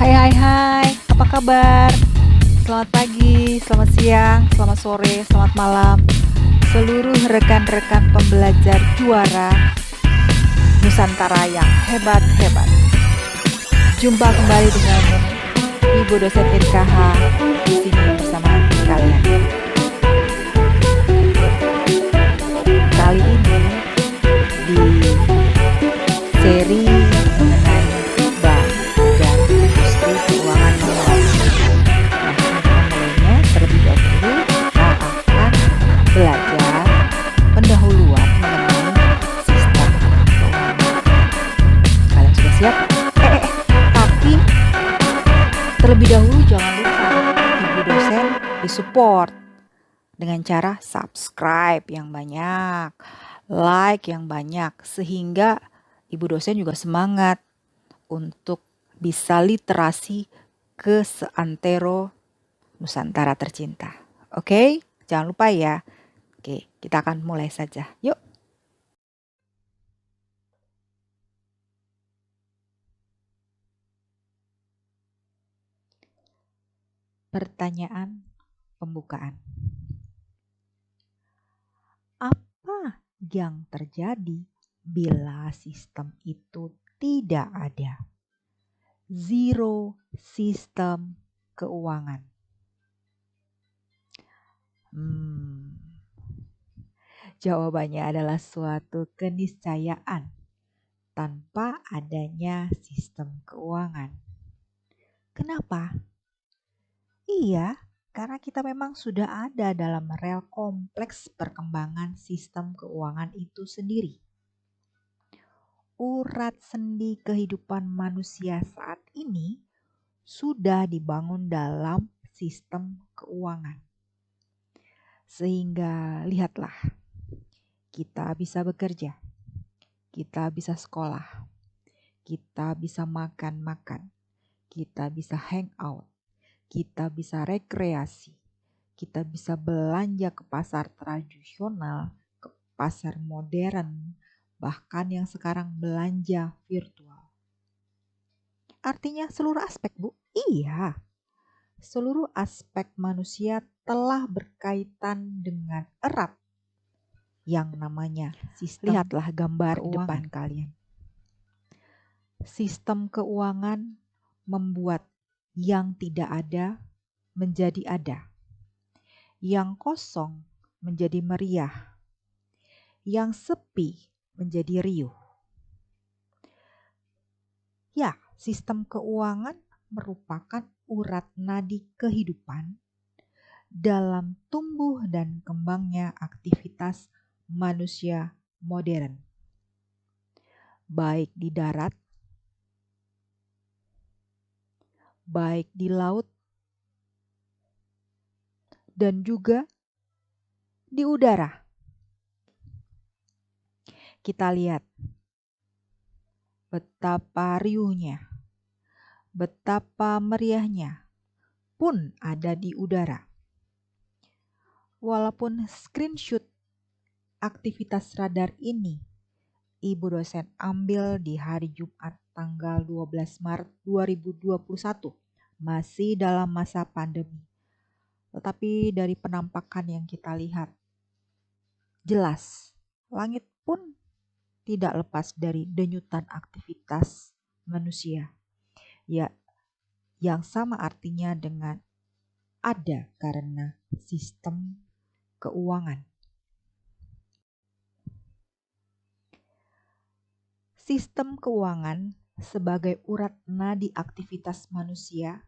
Hai, apa kabar? Selamat pagi, selamat siang, selamat sore, selamat malam seluruh rekan-rekan pembelajar juara Nusantara yang hebat-hebat. Jumpa kembali dengan Ibu dosen IRKH di sini bersama kalian. Kali ini di seri mengenai bank dan industri keuangan manual. Nah, sebelum mulainya, terlebih dahulu kita akan belajar pendahuluan mengenai sistem keuangan. Kalian sudah siap? Tapi terlebih dahulu jangan lupa Ibu dosen disupport dengan cara subscribe yang banyak, like yang banyak, sehingga Ibu dosen juga semangat untuk bisa literasi ke seantero Nusantara tercinta. Oke, jangan lupa ya. Oke, kita akan mulai saja. Yuk. Pertanyaan pembukaan. Apa yang terjadi bila sistem itu tidak ada? Zero sistem keuangan. Jawabannya adalah suatu keniscayaan tanpa adanya sistem keuangan. Kenapa? Iya, karena kita memang sudah ada dalam rel kompleks perkembangan sistem keuangan itu sendiri. Urat sendi kehidupan manusia saat ini sudah dibangun dalam sistem keuangan. Sehingga lihatlah, kita bisa bekerja, kita bisa sekolah, kita bisa makan-makan, kita bisa hangout, kita bisa rekreasi, kita bisa belanja ke pasar tradisional, ke pasar modern, bahkan yang sekarang belanja virtual. Artinya seluruh aspek, Bu? Iya. Seluruh aspek manusia telah berkaitan dengan erat yang namanya sistem. Lihatlah gambar di depan kalian. Sistem keuangan membuat yang tidak ada menjadi ada, yang kosong menjadi meriah, yang sepi menjadi riuh. Ya, sistem keuangan merupakan urat nadi kehidupan dalam tumbuh dan kembangnya aktivitas manusia modern, baik di darat, baik di laut, dan juga di udara. Kita lihat betapa riuhnya, betapa meriahnya pun ada di udara. Walaupun screenshot aktivitas radar ini Ibu dosen ambil di hari Jumat tanggal 12 Maret 2021, masih dalam masa pandemi. Tetapi dari penampakan yang kita lihat, jelas langit pun tidak lepas dari denyutan aktivitas manusia. Ya, yang sama artinya dengan ada karena sistem keuangan. Sistem keuangan sebagai urat nadi aktivitas manusia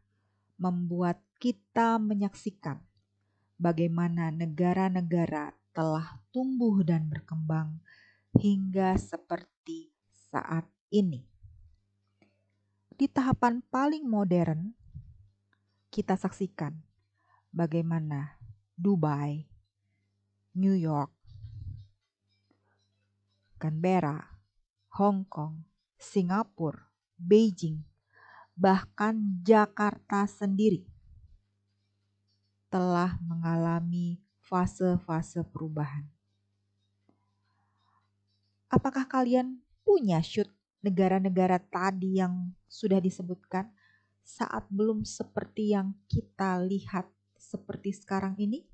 membuat kita menyaksikan bagaimana negara-negara telah tumbuh dan berkembang hingga seperti saat ini. Di tahapan paling modern, kita saksikan bagaimana Dubai, New York, Canberra, Hong Kong, Singapura, Beijing, bahkan Jakarta sendiri telah mengalami fase-fase perubahan. Apakah kalian punya shoot negara-negara tadi yang sudah disebutkan? saat belum seperti yang kita lihat seperti sekarang ini?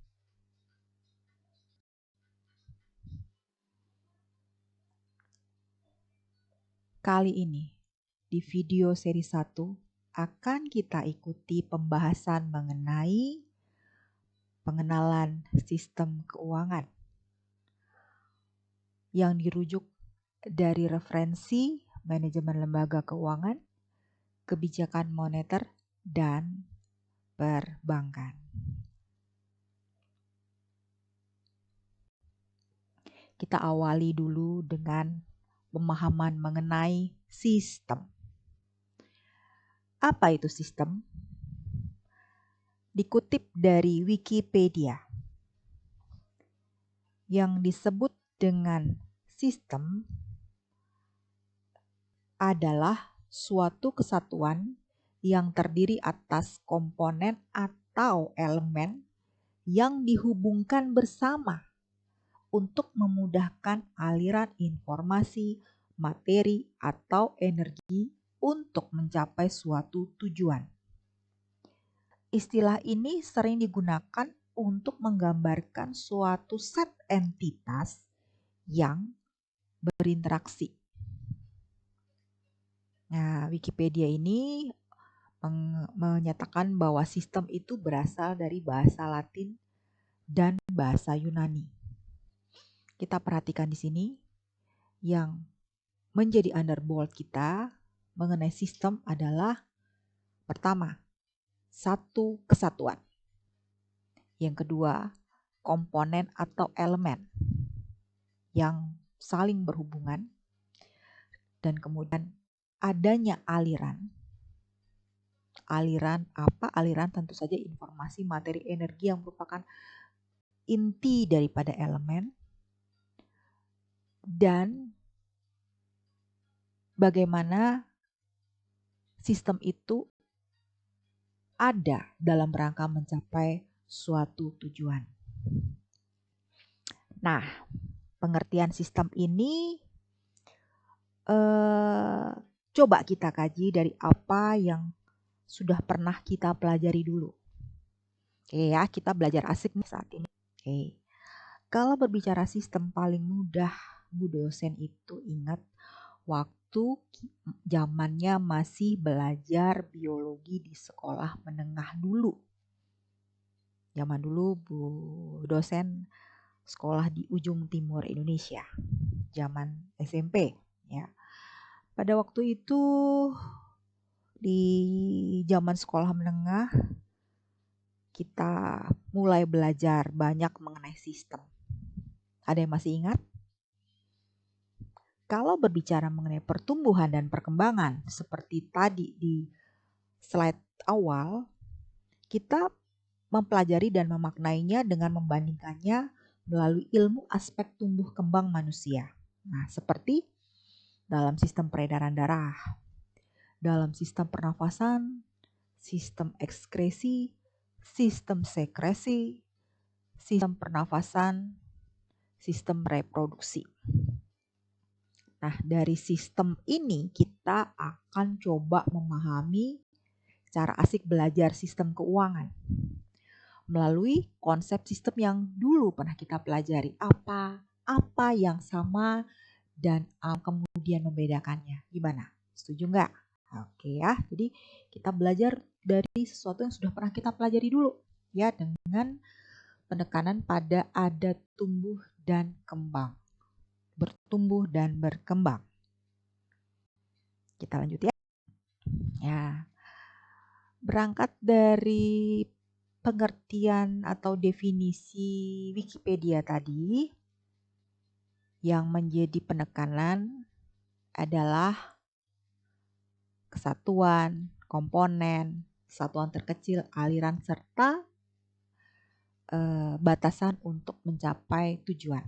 Kali ini, di video seri 1, akan kita ikuti pembahasan mengenai pengenalan sistem keuangan yang dirujuk dari referensi manajemen lembaga keuangan, kebijakan moneter, dan perbankan. Kita awali dulu dengan pemahaman mengenai sistem. Apa itu sistem? Dikutip dari Wikipedia, yang disebut dengan sistem adalah suatu kesatuan yang terdiri atas komponen atau elemen yang dihubungkan bersama untuk memudahkan aliran informasi, materi, atau energi untuk mencapai suatu tujuan. Istilah ini sering digunakan untuk menggambarkan suatu set entitas yang berinteraksi. Nah, Wikipedia ini menyatakan bahwa sistem itu berasal dari bahasa Latin dan bahasa Yunani. Kita perhatikan di sini yang menjadi underbold kita mengenai sistem adalah pertama, satu kesatuan. Yang kedua, komponen atau elemen yang saling berhubungan. Dan kemudian adanya aliran. Aliran apa? Aliran tentu saja informasi, materi, energi yang merupakan inti daripada elemen. Dan bagaimana sistem itu ada dalam rangka mencapai suatu tujuan. Nah, pengertian sistem ini coba kita kaji dari apa yang sudah pernah kita pelajari dulu. Oke ya, kita belajar asik nih saat ini. Oke. Kalau berbicara sistem paling mudah, Bu dosen itu ingat waktu zamannya masih belajar biologi di sekolah menengah dulu. Zaman dulu Bu dosen sekolah di ujung timur Indonesia, zaman SMP ya. Pada waktu itu di zaman sekolah menengah kita mulai belajar banyak mengenai sistem. Ada yang masih ingat? Kalau berbicara mengenai pertumbuhan dan perkembangan seperti tadi di slide awal, kita mempelajari dan memaknainya dengan membandingkannya melalui ilmu aspek tumbuh kembang manusia. Nah, seperti dalam sistem peredaran darah, dalam sistem pernafasan, sistem ekskresi, sistem sekresi, sistem pernafasan, sistem reproduksi. Nah, dari sistem ini kita akan coba memahami cara asik belajar sistem keuangan melalui konsep sistem yang dulu pernah kita pelajari. Apa yang sama dan kemudian membedakannya. Gimana? Setuju nggak? Oke ya, jadi kita belajar dari sesuatu yang sudah pernah kita pelajari dulu ya, dengan penekanan pada ada tumbuh dan kembang. Bertumbuh dan berkembang. Kita lanjut ya. Ya. Berangkat dari pengertian atau definisi Wikipedia tadi, yang menjadi penekanan adalah kesatuan, komponen, satuan terkecil, aliran, serta batasan untuk mencapai tujuan.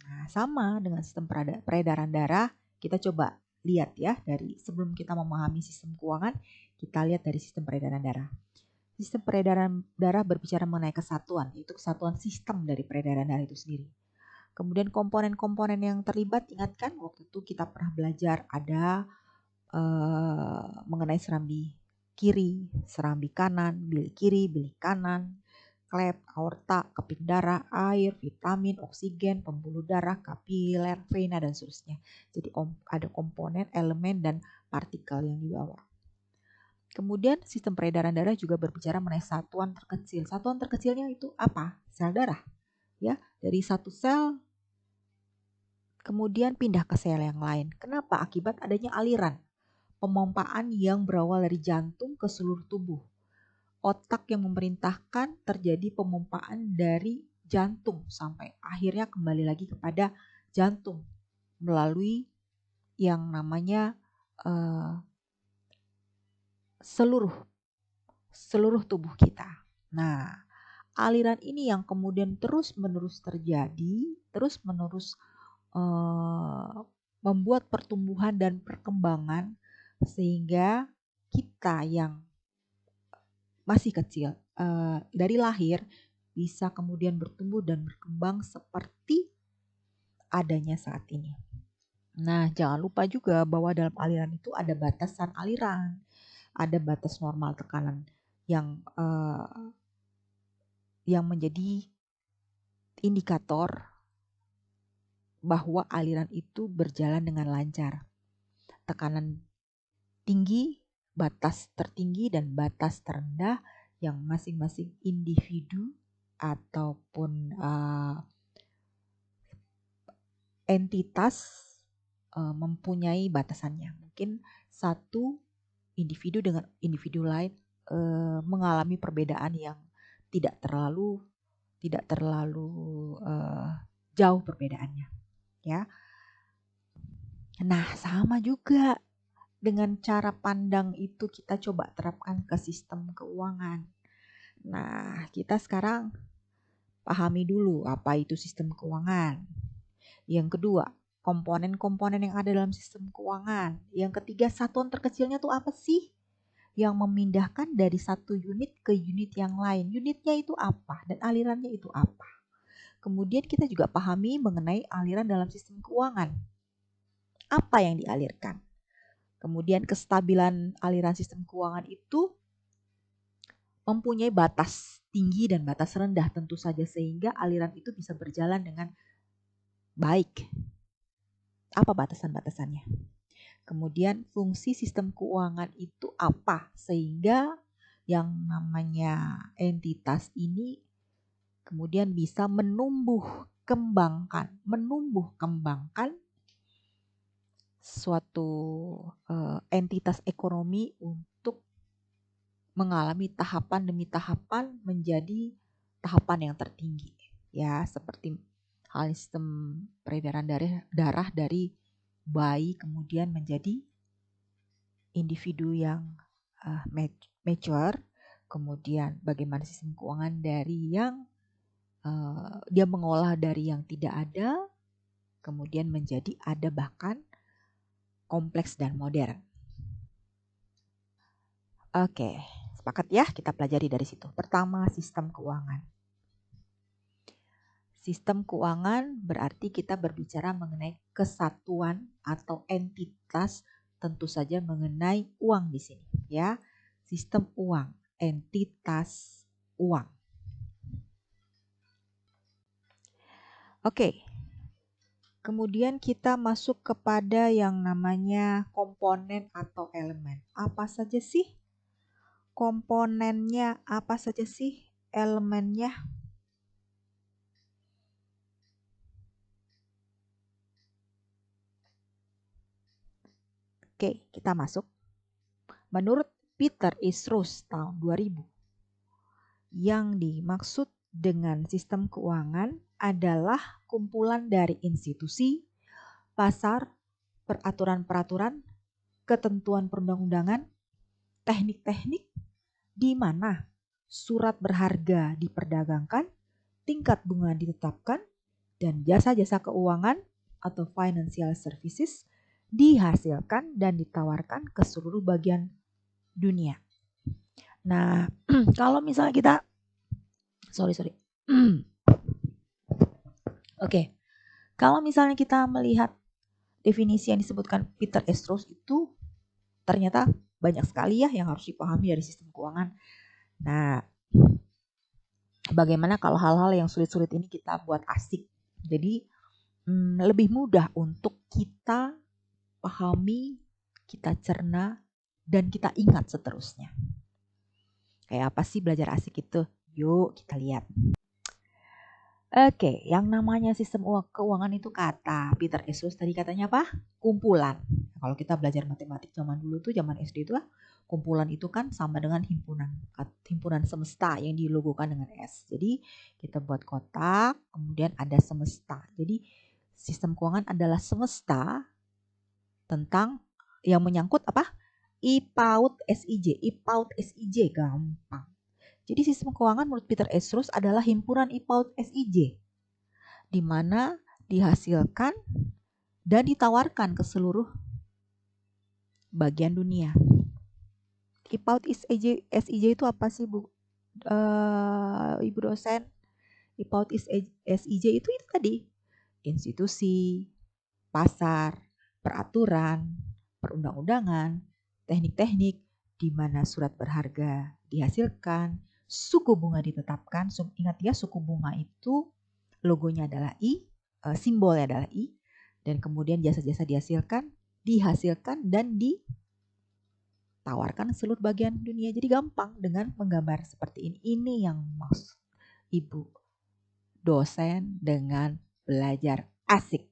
Nah, sama dengan sistem peredaran darah, kita coba lihat ya, dari sebelum kita memahami sistem keuangan, kita lihat dari sistem peredaran darah. Sistem peredaran darah berbicara mengenai kesatuan, yaitu kesatuan sistem dari peredaran darah itu sendiri. Kemudian komponen-komponen yang terlibat, ingatkan waktu itu kita pernah belajar ada mengenai serambi kiri, serambi kanan, bilik kiri, bilik kanan, klep, aorta, keping darah, air, vitamin, oksigen, pembuluh darah, kapiler, vena, dan seterusnya. Jadi ada komponen, elemen, dan partikel yang dibawa. Kemudian sistem peredaran darah juga berbicara mengenai satuan terkecil. Satuan terkecilnya itu apa? Sel darah. Ya, dari satu sel kemudian pindah ke sel yang lain. Kenapa? Akibat adanya aliran pemompaan yang berawal dari jantung ke seluruh tubuh. Otak yang memerintahkan terjadi pemompaan dari jantung sampai akhirnya kembali lagi kepada jantung melalui yang namanya seluruh tubuh kita. Nah, aliran ini yang kemudian terus-menerus terjadi, terus-menerus membuat pertumbuhan dan perkembangan sehingga kita yang masih kecil dari lahir bisa kemudian bertumbuh dan berkembang seperti adanya saat ini. Nah, jangan lupa juga bahwa dalam aliran itu ada batasan aliran, ada batas normal tekanan yang menjadi indikator bahwa aliran itu berjalan dengan lancar. Tekanan tinggi, batas tertinggi, dan batas terendah yang masing-masing individu ataupun entitas mempunyai batasannya. Mungkin satu individu dengan individu lain mengalami perbedaan yang tidak terlalu jauh perbedaannya, ya. Nah, sama juga dengan cara pandang itu kita coba terapkan ke sistem keuangan. Nah, kita sekarang pahami dulu apa itu sistem keuangan. Yang kedua, komponen-komponen yang ada dalam sistem keuangan. Yang ketiga, satuan terkecilnya tuh apa sih? Yang memindahkan dari satu unit ke unit yang lain. Unitnya itu apa dan alirannya itu apa? Kemudian kita juga pahami mengenai aliran dalam sistem keuangan. Apa yang dialirkan? Kemudian kestabilan aliran sistem keuangan itu mempunyai batas tinggi dan batas rendah tentu saja sehingga aliran itu bisa berjalan dengan baik. Apa batasan-batasannya? Kemudian fungsi sistem keuangan itu apa sehingga yang namanya entitas ini kemudian bisa menumbuh kembangkan suatu entitas ekonomi untuk mengalami tahapan demi tahapan menjadi tahapan yang tertinggi, ya, seperti hal sistem peredaran darah dari bayi kemudian menjadi individu yang mature, kemudian bagaimana sistem keuangan dari yang dia mengolah dari yang tidak ada, kemudian menjadi ada bahkan kompleks dan modern. Oke, sepakat ya kita pelajari dari situ. Pertama, sistem keuangan. Sistem keuangan berarti kita berbicara mengenai kesatuan atau entitas, tentu saja mengenai uang di sini, ya. Sistem uang, entitas uang. Oke. Kemudian kita masuk kepada yang namanya komponen atau elemen. Apa saja sih komponennya? Apa saja sih elemennya? Oke, kita masuk. Menurut Peter Isrus tahun 2000, yang dimaksud dengan sistem keuangan adalah kumpulan dari institusi, pasar, peraturan-peraturan, ketentuan perundang-undangan, teknik-teknik di mana surat berharga diperdagangkan, tingkat bunga ditetapkan, dan jasa-jasa keuangan atau financial services dihasilkan dan ditawarkan ke seluruh bagian dunia. Nah, kalau misalnya kita Oke. Kalau misalnya kita melihat definisi yang disebutkan Peter Isrus itu ternyata banyak sekali ya yang harus dipahami dari sistem keuangan. Nah, bagaimana kalau hal-hal yang sulit-sulit ini kita buat asik? Jadi lebih mudah untuk kita pahami, kita cerna, dan kita ingat seterusnya. Kayak apa sih belajar asik itu? Yuk kita lihat. Oke, yang namanya sistem keuangan itu kata Peter Esus tadi katanya apa? Kumpulan. Kalau kita belajar matematik zaman dulu tuh, zaman SD itu lah, kumpulan itu kan sama dengan himpunan semesta yang dilogokan dengan S. Jadi kita buat kotak, kemudian ada semesta. Jadi sistem keuangan adalah semesta tentang yang menyangkut apa? IPAUD SIJ. IPAUD SIJ gampang. Jadi sistem keuangan menurut Peter Estrus adalah himpunan IPAUD SIJ, di mana dihasilkan dan ditawarkan ke seluruh bagian dunia. IPAUD SIJ itu apa sih, Bu? Ibu dosen? IPAUD SIJ itu tadi, institusi, pasar, peraturan, perundang-undangan, teknik-teknik di mana surat berharga dihasilkan, suku bunga ditetapkan. Ingat ya, suku bunga itu logonya adalah I, simbolnya adalah I, dan kemudian jasa-jasa dihasilkan dan ditawarkan seluruh bagian dunia. Jadi gampang dengan menggambar seperti ini. Ini yang maksud Ibu dosen dengan belajar asik,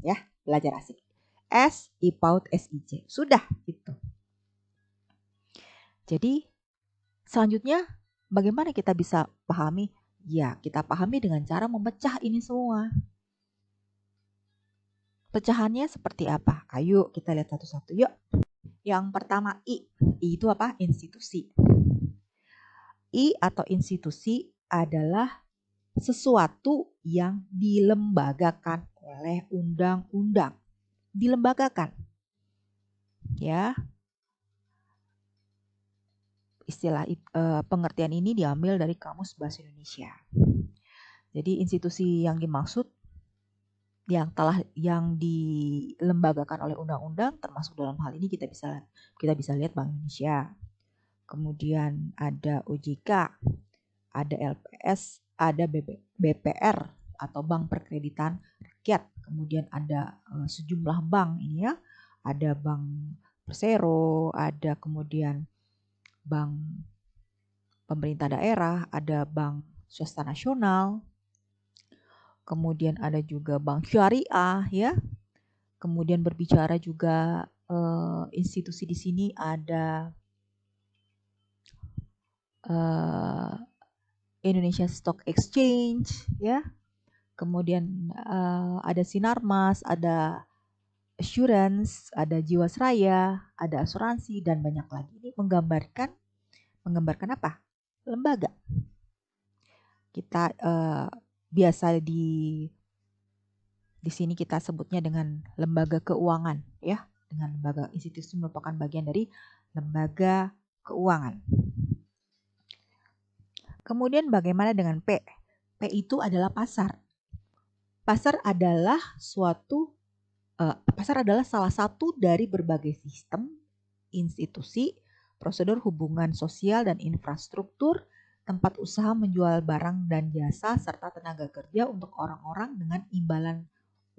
ya, belajar asik. S, IPAUD, SIJ. Sudah itu. Jadi selanjutnya bagaimana kita bisa pahami? Ya, kita pahami dengan cara memecah ini semua. Pecahannya seperti apa? Ayo kita lihat satu-satu yuk. Yang pertama I. I itu apa? Institusi. I atau institusi adalah sesuatu yang dilembagakan oleh undang-undang. Dilembagakan. Ya. Istilah pengertian ini diambil dari Kamus Bahasa Indonesia. Jadi institusi yang dimaksud yang dilembagakan oleh undang-undang, termasuk dalam hal ini kita bisa lihat Bank Indonesia. Kemudian ada OJK, ada LPS, ada BPR atau Bank Perkreditan Rakyat. Kemudian ada sejumlah bank ini ya. Ada Bank Persero, ada kemudian bank pemerintah daerah, ada bank swasta nasional, kemudian ada juga bank syariah ya. Kemudian berbicara juga institusi di sini ada Indonesia Stock Exchange ya. Kemudian ada Sinarmas, ada Assurance, ada Jiwasraya, ada asuransi dan banyak lagi. Ini menggambarkan apa? Lembaga. Kita biasa di sini kita sebutnya dengan lembaga keuangan ya. Dengan lembaga institusi merupakan bagian dari lembaga keuangan. Kemudian bagaimana dengan P? P itu adalah pasar. Pasar adalah salah satu dari berbagai sistem, institusi, prosedur hubungan sosial dan infrastruktur, tempat usaha menjual barang dan jasa, serta tenaga kerja untuk orang-orang dengan imbalan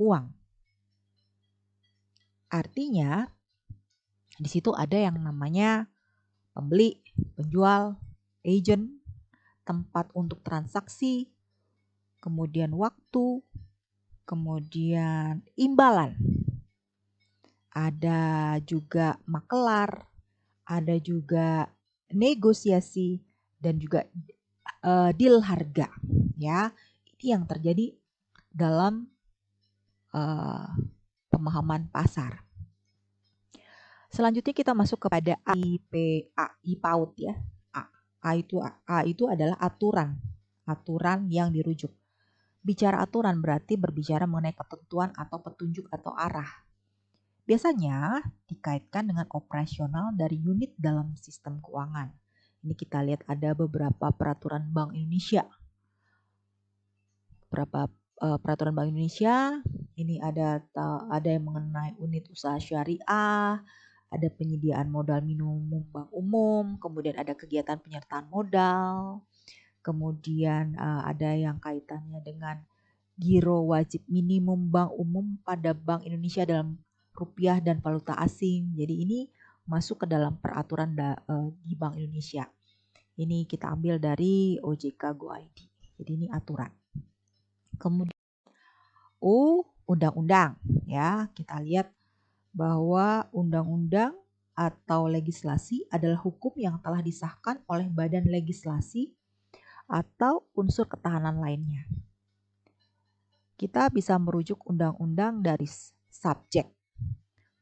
uang. Artinya, di situ ada yang namanya pembeli, penjual, agent, tempat untuk transaksi, kemudian waktu, kemudian imbalan. Ada juga makelar, ada juga negosiasi, dan juga deal harga. Ya, ini yang terjadi dalam pemahaman pasar. Selanjutnya kita masuk kepada IPAUD ya. A itu adalah aturan yang dirujuk. Bicara aturan berarti berbicara mengenai ketentuan atau petunjuk atau arah. Biasanya dikaitkan dengan operasional dari unit dalam sistem keuangan. Ini kita lihat ada beberapa peraturan Bank Indonesia. Peraturan Bank Indonesia, ini ada yang mengenai unit usaha syariah, ada penyediaan modal minimum bank umum, kemudian ada kegiatan penyertaan modal, kemudian ada yang kaitannya dengan giro wajib minimum bank umum pada Bank Indonesia dalam rupiah dan valuta asing. Jadi ini masuk ke dalam peraturan di Bank Indonesia. Ini kita ambil dari OJK Go ID. Jadi ini aturan. Kemudian undang-undang ya. Kita lihat bahwa undang-undang atau legislasi adalah hukum yang telah disahkan oleh badan legislasi atau unsur ketahanan lainnya. Kita bisa merujuk undang-undang dari subjek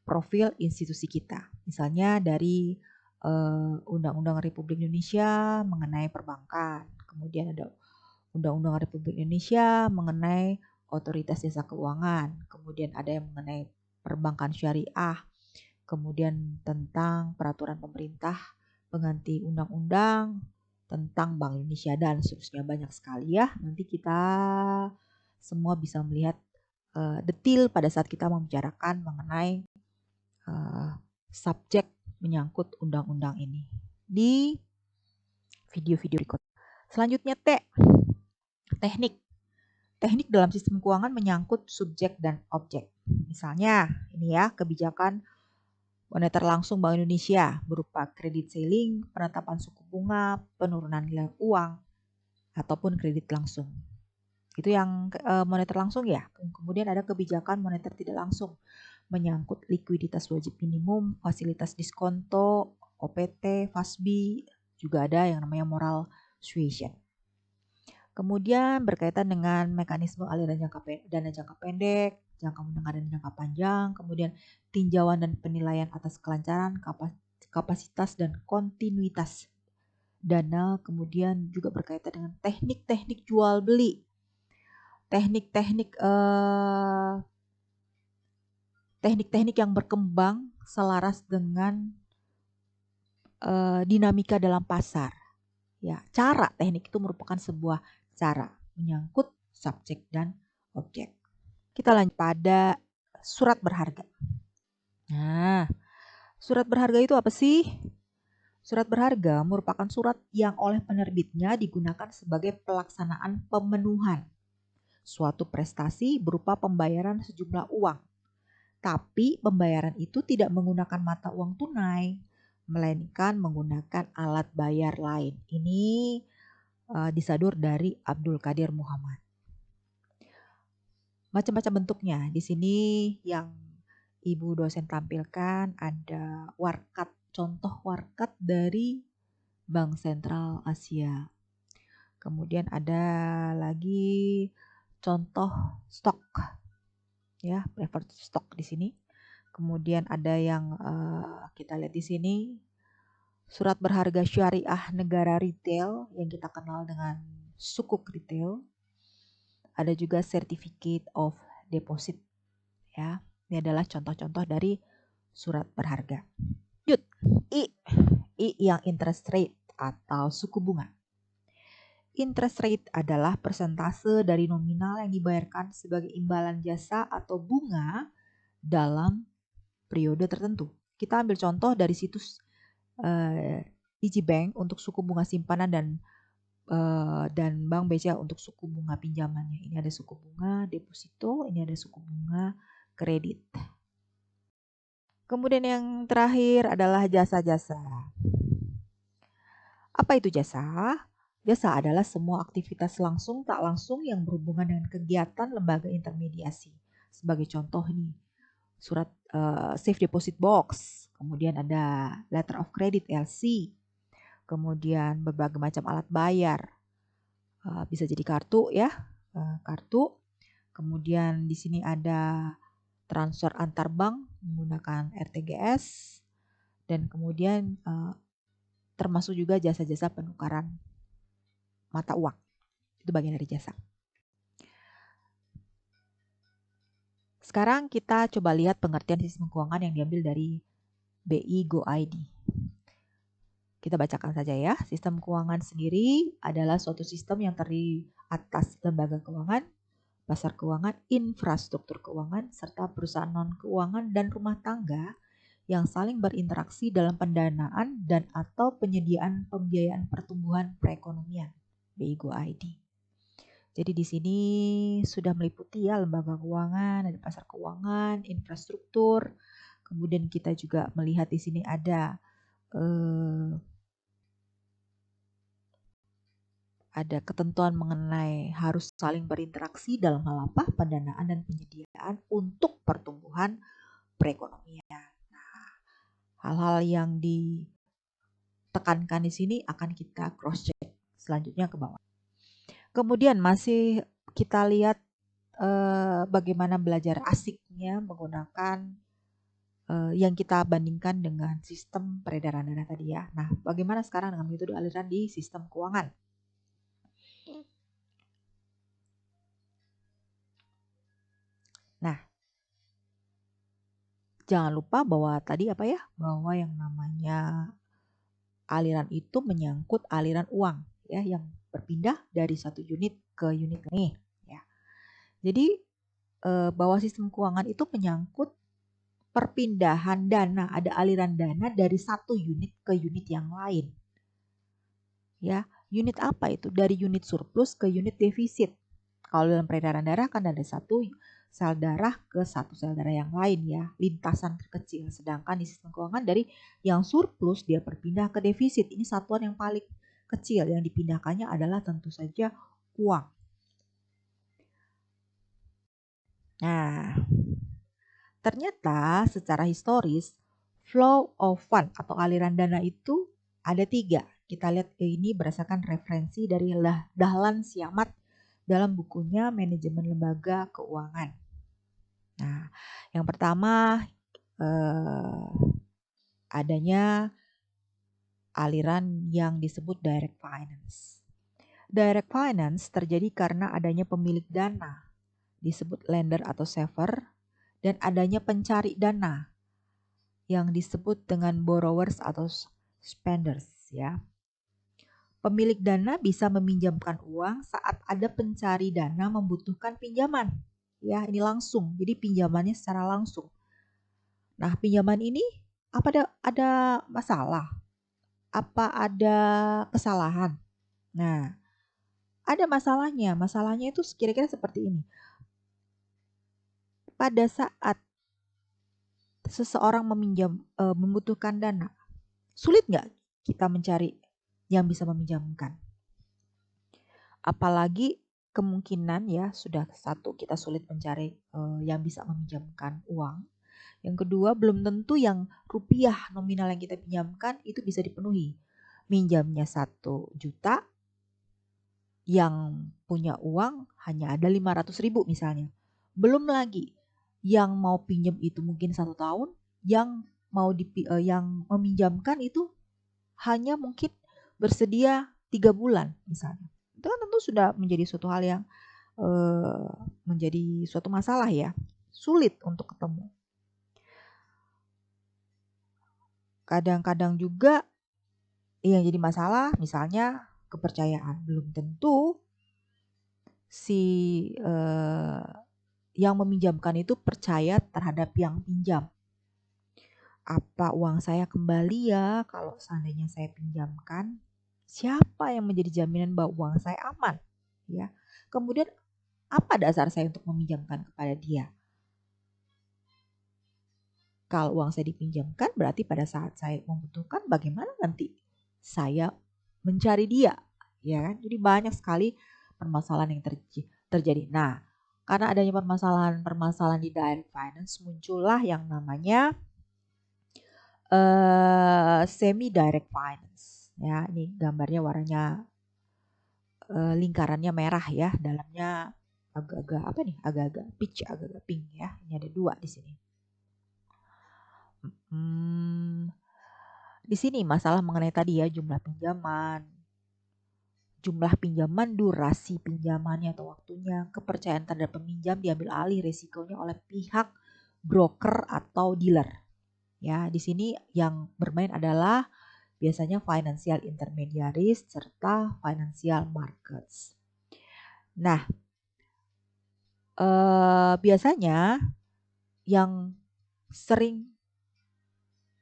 profil institusi kita. Misalnya dari Undang-Undang Republik Indonesia mengenai perbankan. Kemudian ada Undang-Undang Republik Indonesia mengenai otoritas jasa keuangan. Kemudian ada yang mengenai perbankan syariah. Kemudian tentang peraturan pemerintah pengganti undang-undang tentang Bank Indonesia dan seterusnya, banyak sekali ya. Nanti kita semua bisa melihat detail pada saat kita membicarakan mengenai subjek menyangkut undang-undang ini di video-video berikut. Selanjutnya teknik. Teknik dalam sistem keuangan menyangkut subjek dan objek. Misalnya ini ya, kebijakan moneter langsung Bank Indonesia berupa kredit ceiling, penetapan suku bunga, penurunan nilai uang, ataupun kredit langsung. Itu yang moneter langsung ya. Kemudian ada kebijakan moneter tidak langsung menyangkut likuiditas wajib minimum, fasilitas diskonto, OPT, FASBI, juga ada yang namanya moral suasion. Kemudian berkaitan dengan mekanisme aliran dana jangka pendek, jangka menengah dan jangka panjang, kemudian tinjauan dan penilaian atas kelancaran, kapasitas dan kontinuitas dana, kemudian juga berkaitan dengan teknik-teknik jual beli, teknik-teknik yang berkembang selaras dengan dinamika dalam pasar. Ya, cara teknik itu merupakan sebuah cara menyangkut subjek dan objek. Kita lanjut pada surat berharga. Nah, surat berharga itu apa sih? Surat berharga merupakan surat yang oleh penerbitnya digunakan sebagai pelaksanaan pemenuhan suatu prestasi berupa pembayaran sejumlah uang. Tapi pembayaran itu tidak menggunakan mata uang tunai, melainkan menggunakan alat bayar lain. Ini disadur dari Abdul Qadir Muhammad. Macam-macam bentuknya. Di sini yang Ibu dosen tampilkan ada warkat, contoh warkat dari Bank Sentral Asia. Kemudian ada lagi contoh stok, ya, preferred stock di sini. Kemudian ada yang kita lihat di sini surat berharga syariah negara retail yang kita kenal dengan sukuk retail. Ada juga certificate of deposit, ya. Ini adalah contoh-contoh dari surat berharga. I yang interest rate atau suku bunga. Interest rate adalah persentase dari nominal yang dibayarkan sebagai imbalan jasa atau bunga dalam periode tertentu. Kita ambil contoh dari situs digibank untuk suku bunga simpanan dan Bank BCA untuk suku bunga pinjamannya. Ini ada suku bunga deposito, ini ada suku bunga kredit. Kemudian yang terakhir adalah jasa-jasa. Apa itu jasa? Jasa adalah semua aktivitas langsung tak langsung yang berhubungan dengan kegiatan lembaga intermediasi. Sebagai contoh nih, surat safe deposit box, kemudian ada letter of credit LC, kemudian berbagai macam alat bayar, bisa jadi kartu ya, kartu. Kemudian di sini ada transfer antar bank menggunakan RTGS, dan kemudian termasuk juga jasa-jasa penukaran mata uang. Itu bagian dari jasa. Sekarang kita coba lihat pengertian sistem keuangan yang diambil dari BI Go ID. Kita bacakan saja ya. Sistem keuangan sendiri adalah suatu sistem yang terdiri atas lembaga keuangan, pasar keuangan, infrastruktur keuangan, serta perusahaan non-keuangan dan rumah tangga yang saling berinteraksi dalam pendanaan dan atau penyediaan pembiayaan pertumbuhan perekonomian (BIGO ID). Jadi di sini sudah meliputi ya lembaga keuangan, ada pasar keuangan, infrastruktur. Kemudian kita juga melihat di sini ada ketentuan mengenai harus saling berinteraksi dalam hal apa? Pendanaan dan penyediaan untuk pertumbuhan perekonomian. Nah, hal-hal yang ditekankan di sini akan kita cross check selanjutnya ke bawah. Kemudian masih kita lihat bagaimana belajar asiknya menggunakan yang kita bandingkan dengan sistem peredaran dana tadi ya. Nah, bagaimana sekarang dengan metode aliran di sistem keuangan? Nah, jangan lupa bahwa tadi bahwa yang namanya aliran itu menyangkut aliran uang ya yang berpindah dari satu unit ke unit lain ya. Jadi bahwa sistem keuangan itu menyangkut perpindahan dana, ada aliran dana dari satu unit ke unit yang lain. Ya, unit apa itu? Dari unit surplus ke unit defisit. Kalau dalam peredaran darah kan ada satu sel darah ke satu sel darah yang lain ya, lintasan terkecil. Sedangkan di sistem keuangan dari yang surplus dia berpindah ke defisit. Ini satuan yang paling kecil, yang dipindahkannya adalah tentu saja uang. Nah, ternyata secara historis flow of fund atau aliran dana itu ada 3. Kita lihat ini berdasarkan referensi dari Dahlan Siamat dalam bukunya Manajemen Lembaga Keuangan. Nah, yang pertama adanya aliran yang disebut direct finance. Direct finance terjadi karena adanya pemilik dana, disebut lender atau saver, dan adanya pencari dana yang disebut dengan borrowers atau spenders ya. Pemilik dana bisa meminjamkan uang saat ada pencari dana membutuhkan pinjaman. Ya, ini langsung. Jadi pinjamannya secara langsung. Nah, pinjaman ini apa ada masalah? Apa ada kesalahan? Nah, ada masalahnya. Masalahnya itu kira-kira seperti ini. Pada saat seseorang membutuhkan dana, sulit nggak kita mencari yang bisa meminjamkan? Apalagi kemungkinan ya sudah satu kita sulit mencari yang bisa meminjamkan uang. Yang kedua belum tentu yang rupiah nominal yang kita pinjamkan itu bisa dipenuhi. Minjamnya 1 juta, yang punya uang hanya ada 500.000 misalnya. Belum lagi yang mau pinjam itu mungkin 1 tahun, yang meminjamkan itu hanya mungkin bersedia 3 bulan misalnya. Itu kan tentu sudah menjadi suatu hal yang menjadi suatu masalah ya, sulit untuk ketemu. Kadang-kadang juga yang jadi masalah misalnya kepercayaan. Belum tentu si yang meminjamkan itu percaya terhadap yang pinjam. Apa uang saya kembali ya kalau seandainya saya pinjamkan? Siapa yang menjadi jaminan bahwa uang saya aman? Ya. Kemudian apa dasar saya untuk meminjamkan kepada dia? Kalau uang saya dipinjamkan berarti pada saat saya membutuhkan bagaimana nanti saya mencari dia, ya kan? Jadi banyak sekali permasalahan yang terjadi. Nah, karena adanya permasalahan di direct finance muncullah yang namanya semi direct finance. Ya, ini gambarnya warnanya lingkarannya merah ya, dalamnya agak-agak agak-agak peach, agak-agak pink ya. Ini ada 2 di sini. Di sini masalah mengenai tadi ya jumlah pinjaman, durasi pinjamannya atau waktunya, kepercayaan terhadap peminjam diambil alih resikonya oleh pihak broker atau dealer. Ya, di sini yang bermain adalah biasanya financial intermediaries serta financial markets. Nah, biasanya yang sering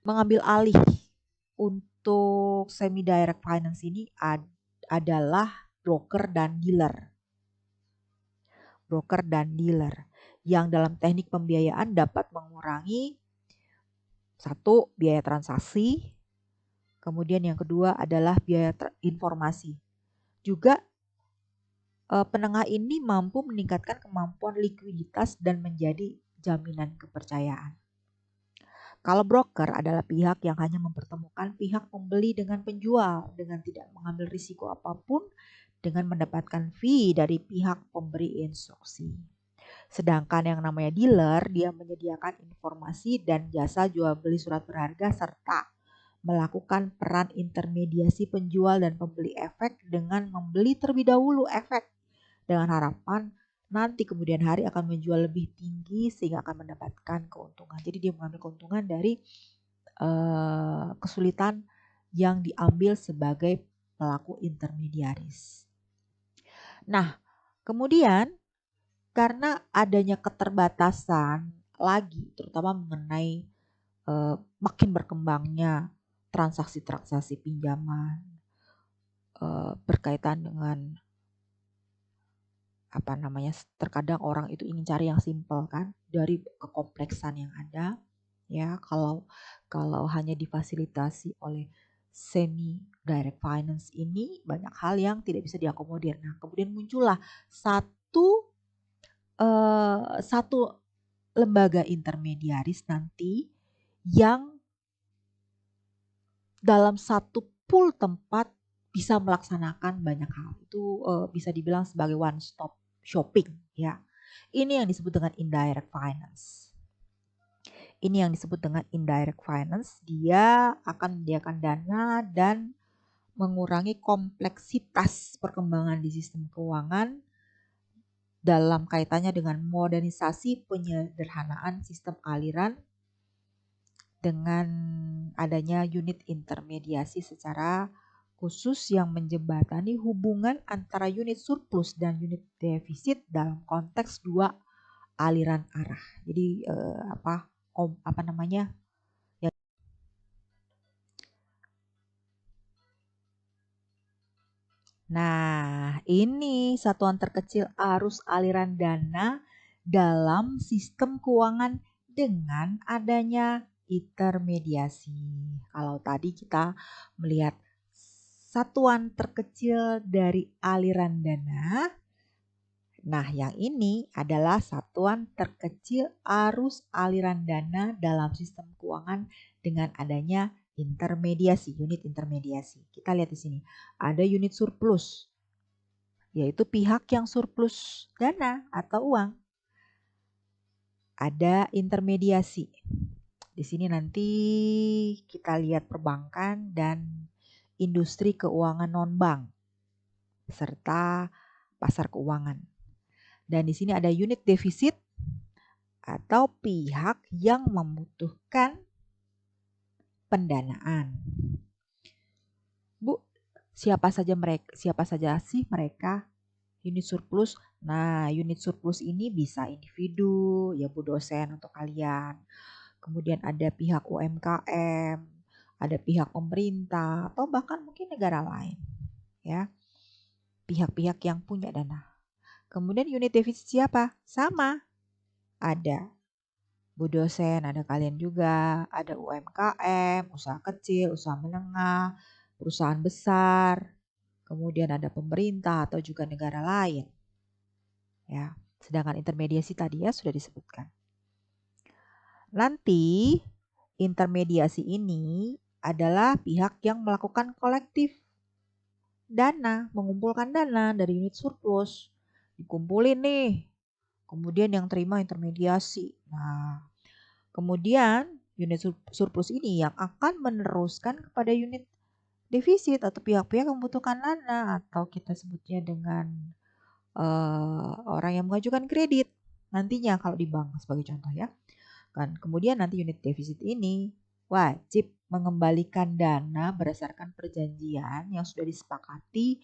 mengambil alih untuk semi direct finance ini adalah broker dan dealer. Broker dan dealer yang dalam teknik pembiayaan dapat mengurangi satu, biaya transaksi, kemudian yang kedua adalah biaya informasi. Juga penengah ini mampu meningkatkan kemampuan likuiditas dan menjadi jaminan kepercayaan. Kalau broker adalah pihak yang hanya mempertemukan pihak pembeli dengan penjual dengan tidak mengambil risiko apapun dengan mendapatkan fee dari pihak pemberi instruksi. Sedangkan yang namanya dealer, dia menyediakan informasi dan jasa jual beli surat berharga serta melakukan peran intermediasi penjual dan pembeli efek dengan membeli terlebih dahulu efek dengan harapan nanti kemudian hari akan menjual lebih tinggi sehingga akan mendapatkan keuntungan. Jadi dia mengambil keuntungan dari kesulitan yang diambil sebagai pelaku intermediaris. Nah, kemudian karena adanya keterbatasan lagi, terutama mengenai makin berkembangnya transaksi-transaksi pinjaman berkaitan dengan terkadang orang itu ingin cari yang simple kan dari kekompleksan yang ada ya. Kalau hanya difasilitasi oleh semi direct finance ini banyak hal yang tidak bisa diakomodir. Nah, kemudian muncullah satu lembaga intermediaris nanti yang dalam satu pool tempat bisa melaksanakan banyak hal. Itu bisa dibilang sebagai one stop shopping ya. Ini yang disebut dengan indirect finance. Ini yang disebut dengan indirect finance. Dia akan menyediakan dana dan mengurangi kompleksitas perkembangan di sistem keuangan dalam kaitannya dengan modernisasi penyederhanaan sistem aliran dengan adanya unit intermediasi secara khusus yang menjembatani hubungan antara unit surplus dan unit defisit dalam konteks dua aliran arah. Jadi Nah, ini satuan terkecil arus aliran dana dalam sistem keuangan dengan adanya intermediasi. Kalau tadi kita melihat satuan terkecil dari aliran dana, nah yang ini adalah satuan terkecil arus aliran dana dalam sistem keuangan dengan adanya intermediasi, unit intermediasi. Kita lihat di sini, ada unit surplus, yaitu pihak yang surplus dana atau uang. Ada intermediasi. Di sini nanti kita lihat perbankan dan industri keuangan non-bank serta pasar keuangan. Dan di sini ada unit defisit atau pihak yang membutuhkan pendanaan. Bu, siapa saja sih mereka? Unit surplus. Nah, unit surplus ini bisa individu, ya Bu dosen untuk kalian. Kemudian ada pihak UMKM, ada pihak pemerintah, atau bahkan mungkin negara lain. Ya, pihak-pihak yang punya dana. Kemudian unit defisit siapa? Sama. Ada Bu dosen, ada kalian juga, ada UMKM, usaha kecil, usaha menengah, perusahaan besar, kemudian ada pemerintah atau juga negara lain. Ya, sedangkan intermediasi tadi ya sudah disebutkan. Nanti intermediasi ini adalah pihak yang melakukan kolektif dana, mengumpulkan dana dari unit surplus. Dikumpulin nih. Kemudian yang terima intermediasi. Nah, kemudian unit surplus ini yang akan meneruskan kepada unit defisit atau pihak-pihak yang membutuhkan dana atau kita sebutnya dengan orang yang mengajukan kredit nantinya kalau di bank sebagai contoh ya. Kan kemudian nanti unit defisit ini wajib mengembalikan dana berdasarkan perjanjian yang sudah disepakati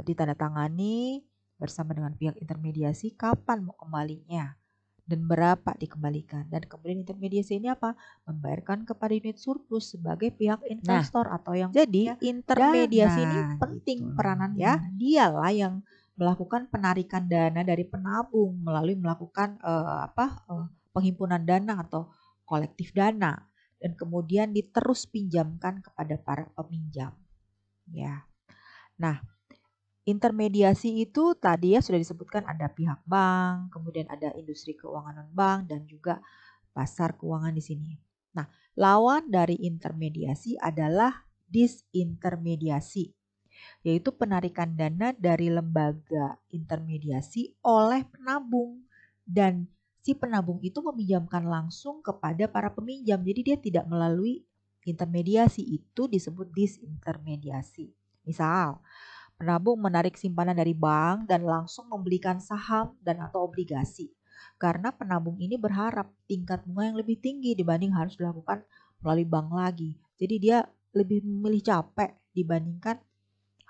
ditandatangani bersama dengan pihak intermediasi kapan mau kembalinya. dan berapa dikembalikan. Dan kemudian intermediasi ini apa? Membayarkan kepada unit surplus sebagai pihak investor atau yang jadi intermediasi ini penting gitu peranannya. Ya, dialah yang melakukan penarikan dana dari penabung melalui melakukan penghimpunan dana atau kolektif dana dan kemudian diterus pinjamkan kepada para peminjam. Ya. Nah, intermediasi itu tadi ya sudah disebutkan ada pihak bank, kemudian ada industri keuangan non-bank dan juga pasar keuangan di sini. Nah, lawan dari intermediasi adalah disintermediasi, yaitu penarikan dana dari lembaga intermediasi oleh penabung dan si penabung itu meminjamkan langsung kepada para peminjam. Jadi dia tidak melalui intermediasi, itu disebut disintermediasi. Misal, penabung menarik simpanan dari bank dan langsung membelikan saham dan atau obligasi. Karena penabung ini berharap tingkat bunga yang lebih tinggi dibanding harus dilakukan melalui bank lagi. Jadi dia lebih memilih capek dibandingkan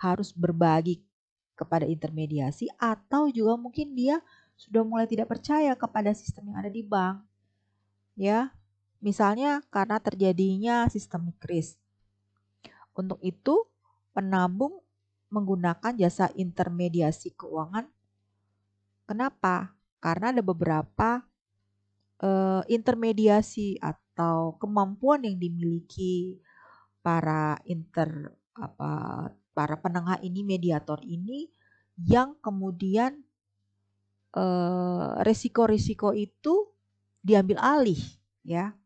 harus berbagi kepada intermediasi, atau juga mungkin dia sudah mulai tidak percaya kepada sistem yang ada di bank. Ya, misalnya karena terjadinya systemic risk. Untuk itu, penabung menggunakan jasa intermediasi keuangan. Kenapa? Karena ada beberapa intermediasi atau kemampuan yang dimiliki para penengah ini, mediator ini, yang kemudian risiko-risiko itu diambil alih, ya.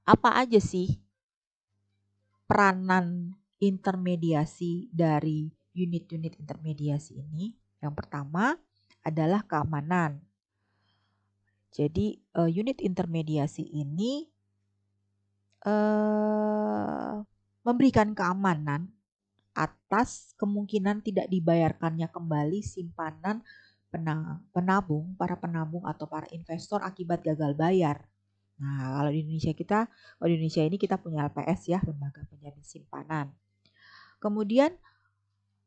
Apa aja sih peranan intermediasi dari unit-unit intermediasi ini? Yang pertama adalah keamanan. Jadi unit intermediasi ini memberikan keamanan atas kemungkinan tidak dibayarkannya kembali simpanan penabung, para penabung atau para investor akibat gagal bayar. Nah, kalau di Indonesia ini kita punya LPS ya, Lembaga Penjamin Simpanan. Kemudian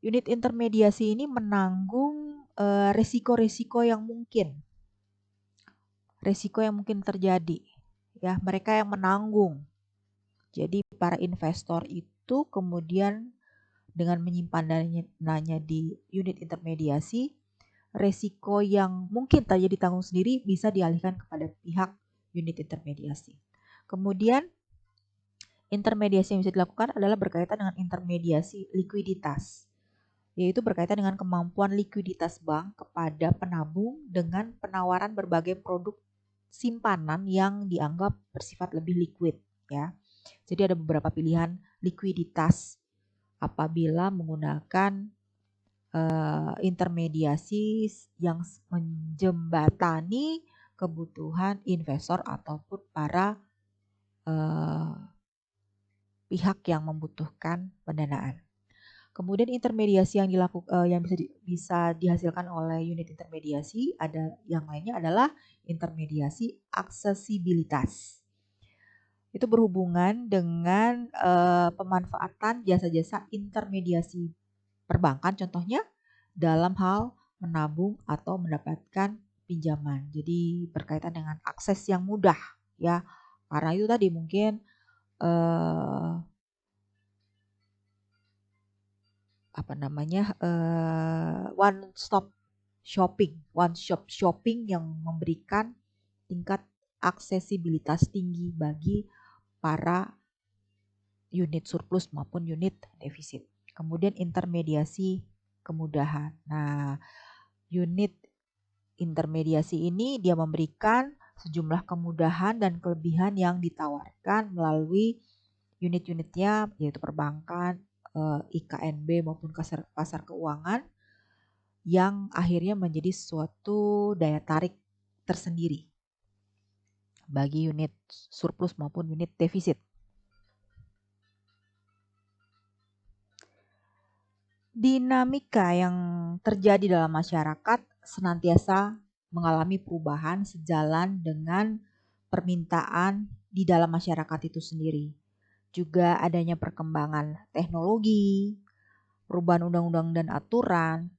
unit intermediasi ini menanggung resiko-resiko yang mungkin. Resiko yang mungkin terjadi. Ya, mereka yang menanggung. Jadi para investor itu kemudian dengan menyimpan dananya di unit intermediasi, resiko yang mungkin terjadi ditanggung sendiri bisa dialihkan kepada pihak unit intermediasi. Kemudian intermediasi yang bisa dilakukan adalah berkaitan dengan intermediasi likuiditas, yaitu berkaitan dengan kemampuan likuiditas bank kepada penabung dengan penawaran berbagai produk simpanan yang dianggap bersifat lebih liquid, ya. Jadi ada beberapa pilihan likuiditas apabila menggunakan intermediasi yang menjembatani kebutuhan investor ataupun para pihak yang membutuhkan pendanaan. Kemudian intermediasi yang bisa dihasilkan oleh unit intermediasi ada yang lainnya adalah intermediasi aksesibilitas. Itu berhubungan dengan pemanfaatan jasa-jasa intermediasi perbankan, contohnya dalam hal menabung atau mendapatkan pinjaman. Jadi berkaitan dengan akses yang mudah, ya. Karena itu tadi mungkin one stop shopping yang memberikan tingkat aksesibilitas tinggi bagi para unit surplus maupun unit defisit. Kemudian intermediasi kemudahan. Nah, unit intermediasi ini dia memberikan sejumlah kemudahan dan kelebihan yang ditawarkan melalui unit-unitnya, yaitu perbankan, IKNB maupun pasar keuangan, yang akhirnya menjadi suatu daya tarik tersendiri bagi unit surplus maupun unit defisit. Dinamika yang terjadi dalam masyarakat senantiasa mengalami perubahan sejalan dengan permintaan di dalam masyarakat itu sendiri. Juga adanya perkembangan teknologi, perubahan undang-undang dan aturan,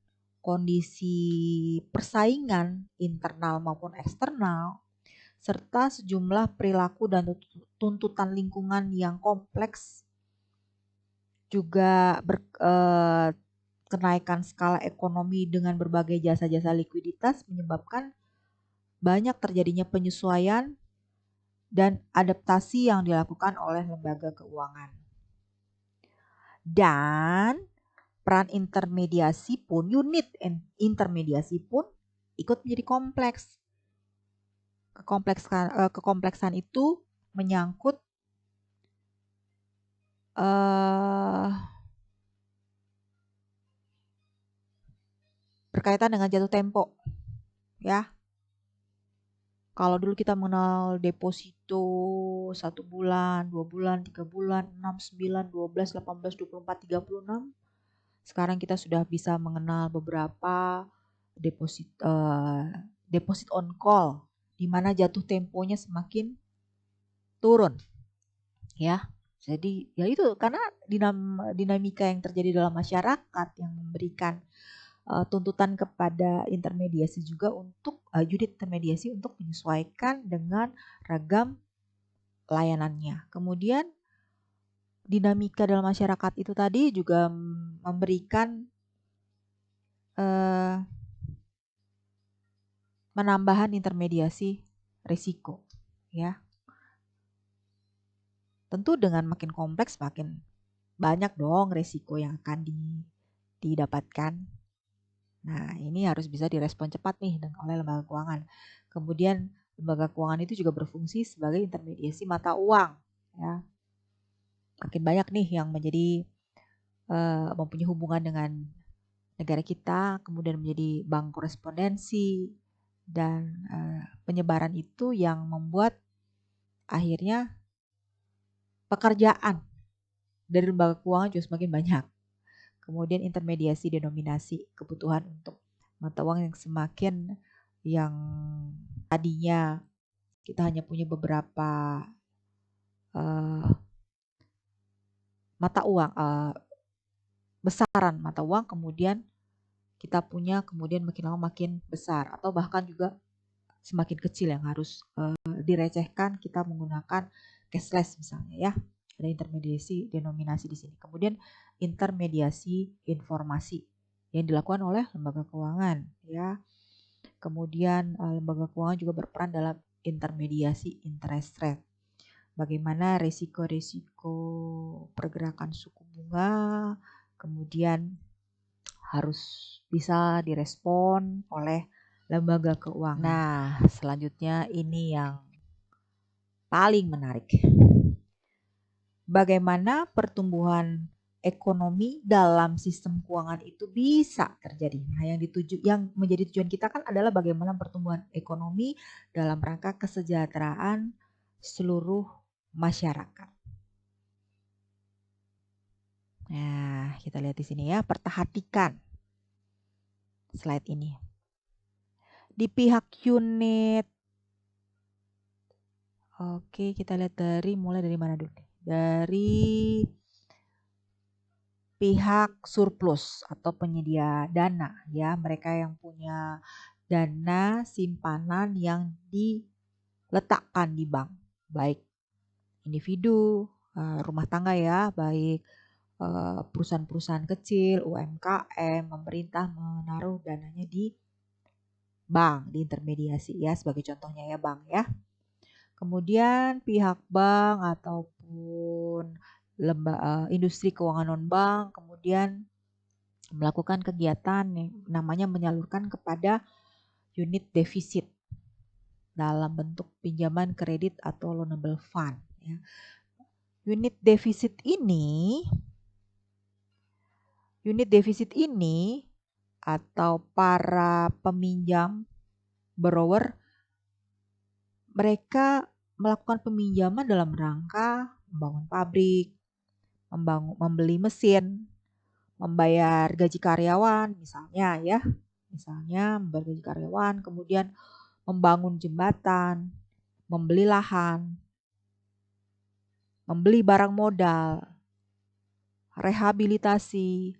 kondisi persaingan internal maupun eksternal, serta sejumlah perilaku dan tuntutan lingkungan yang kompleks, juga kenaikan skala ekonomi dengan berbagai jasa-jasa likuiditas menyebabkan banyak terjadinya penyesuaian dan adaptasi yang dilakukan oleh lembaga keuangan. Dan peran intermediasi pun, unit intermediasi pun ikut menjadi kompleks. Kekompleksan itu menyangkut berkaitan dengan jatuh tempo, ya. Kalau dulu kita mengenal deposito 1 bulan, 2 bulan, 3 bulan, 6, 9, 12, 18, 24, 36. Sekarang kita sudah bisa mengenal beberapa deposit on call, di mana jatuh temponya semakin turun, ya. Jadi ya itu karena dinamika yang terjadi dalam masyarakat yang memberikan tuntutan kepada intermediasi juga untuk unit intermediasi untuk menyesuaikan dengan ragam layanannya. Kemudian dinamika dalam masyarakat itu tadi juga memberikan penambahan intermediasi risiko, ya. Tentu dengan makin kompleks makin banyak dong risiko yang akan didapatkan. Nah, ini harus bisa direspon cepat nih oleh lembaga keuangan. Kemudian lembaga keuangan itu juga berfungsi sebagai intermediasi mata uang, ya. Makin banyak nih yang menjadi mempunyai hubungan dengan negara kita, kemudian menjadi bank korespondensi, dan penyebaran itu yang membuat akhirnya pekerjaan dari lembaga keuangan juga semakin banyak. Kemudian intermediasi denominasi, kebutuhan untuk mata uang yang semakin, yang tadinya kita hanya punya beberapa mata uang, besaran mata uang, kemudian kita punya kemudian makin lama makin besar, atau bahkan juga semakin kecil yang harus direcehkan, kita menggunakan cashless misalnya, ya. Ada intermediasi denominasi di sini. Kemudian intermediasi informasi yang dilakukan oleh lembaga keuangan, ya. Kemudian lembaga keuangan juga berperan dalam intermediasi interest rate. Bagaimana risiko-risiko pergerakan suku bunga kemudian harus bisa direspon oleh lembaga keuangan. Nah, selanjutnya ini yang paling menarik. Bagaimana pertumbuhan ekonomi dalam sistem keuangan itu bisa terjadi. Nah, yang menjadi tujuan kita kan adalah bagaimana pertumbuhan ekonomi dalam rangka kesejahteraan seluruh masyarakat. Nah, kita lihat di sini ya, perhatikan slide ini. Di pihak unit, oke, kita lihat mulai dari mana dulu? Dari pihak surplus atau penyedia dana, ya, mereka yang punya dana simpanan yang diletakkan di bank, baik individu, rumah tangga, ya, baik perusahaan-perusahaan kecil, UMKM, pemerintah menaruh dananya di bank, di intermediasi, ya, sebagai contohnya, ya, bank, ya. Kemudian pihak bank ataupun industri keuangan non-bank kemudian melakukan kegiatan yang namanya menyalurkan kepada unit defisit dalam bentuk pinjaman kredit atau loanable fund, ya. Unit defisit ini atau para peminjam borrower, mereka melakukan peminjaman dalam rangka membangun pabrik, membeli mesin, membayar gaji karyawan misalnya, ya. Misalnya membayar gaji karyawan, kemudian membangun jembatan, membeli lahan, membeli barang modal, rehabilitasi,